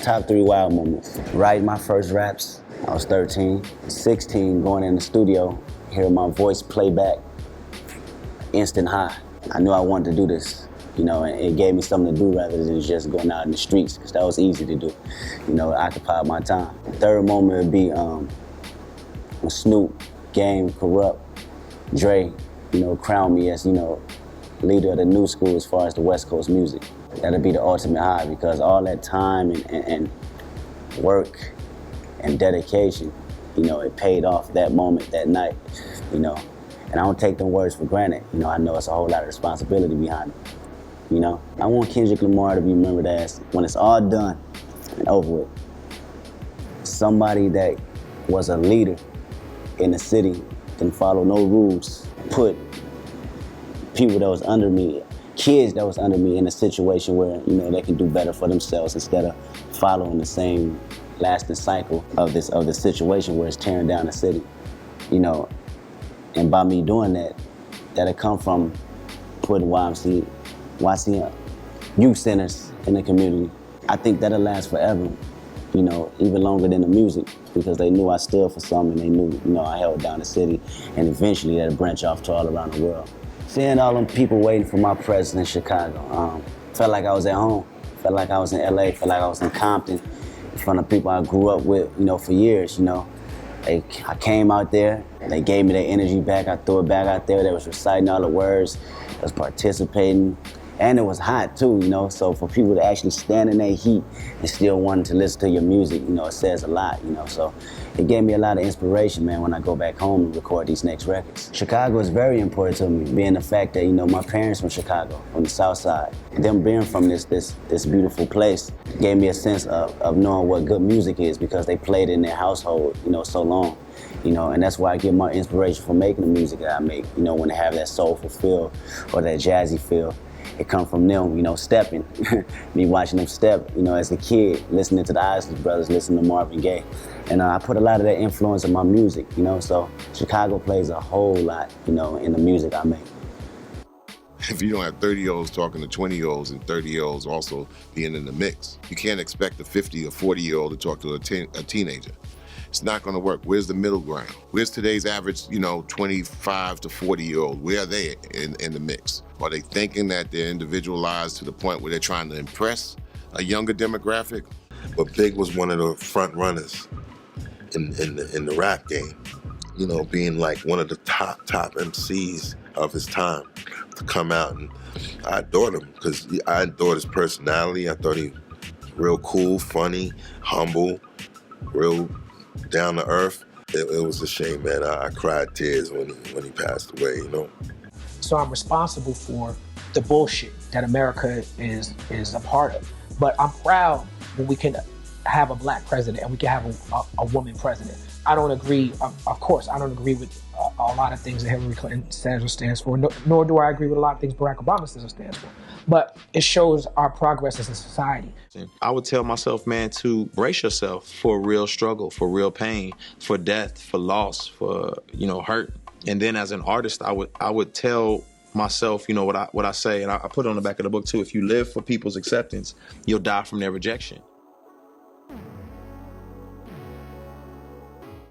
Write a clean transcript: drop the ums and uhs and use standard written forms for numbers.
Top 3 wild moments. Writing my first raps, I was 13. 16, going in the studio, hearing my voice play back, instant high. I knew I wanted to do this, and it gave me something to do rather than just going out in the streets, because that was easy to do. It occupied my time. Third moment would be when Snoop, Game, Corrupt, Dre, crowned me as, leader of the new school as far as the West Coast music. That'd be the ultimate high, because all that time and work and dedication, it paid off that moment, that night, and I don't take them words for granted. I know it's a whole lot of responsibility behind it, I want Kendrick Lamar to be remembered as, when it's all done and over with, somebody that was a leader in the city, didn't follow no rules, put people that was under me, kids that was under me in a situation where, they can do better for themselves instead of following the same lasting cycle of the situation where it's tearing down the city, And by me doing that, that'll come from putting YC youth centers in the community. I think that'll last forever, even longer than the music, because they knew I stood for something, and they knew, I held down the city, and eventually that'll branch off to all around the world. Seeing all them people waiting for my presence in Chicago, felt like I was at home. Felt like I was in LA, felt like I was in Compton, in front of people I grew up with, for years, I came out there, they gave me their energy back, I threw it back out there, they was reciting all the words, they was participating, and it was hot too, so for people to actually stand in their heat and still wanting to listen to your music, it says a lot, so it gave me a lot of inspiration, man, when I go back home and record these next records. Chicago is very important to me, being the fact that, my parents from Chicago, from the South Side, them being from this beautiful place gave me a sense of knowing what good music is, because they played in their household, so long. And that's why I get my inspiration for making the music that I make, when they have that soulful feel or that jazzy feel. It come from them, stepping. Me watching them step, as a kid, listening to the Isley Brothers, listening to Marvin Gaye. And I put a lot of that influence in my music, so Chicago plays a whole lot, in the music I make. If you don't have 30-year-olds talking to 20-year-olds and 30-year-olds also being in the mix, you can't expect a 50 or 40-year-old to talk to a teenager. It's not gonna work. Where's the middle ground? Where's today's average, 25 to 40-year-old? Where are they in the mix? Are they thinking that they're individualized to the point where they're trying to impress a younger demographic? But Big was one of the front runners in the rap game. Being like one of the top MCs of his time to come out, and I adored him because I adored his personality. I thought he was real cool, funny, humble, real down to earth. It was a shame, man. I cried tears when he passed away, So I'm responsible for the bullshit that America is a part of. But I'm proud when we can have a black president and we can have a woman president. I don't agree, of course, I don't agree with a lot of things that Hillary Clinton stands for, nor do I agree with a lot of things Barack Obama stands for. But it shows our progress as a society. I would tell myself, man, to brace yourself for real struggle, for real pain, for death, for loss, for, hurt. And then as an artist, I would tell myself, what I say, and I put it on the back of the book too, if you live for people's acceptance, you'll die from their rejection.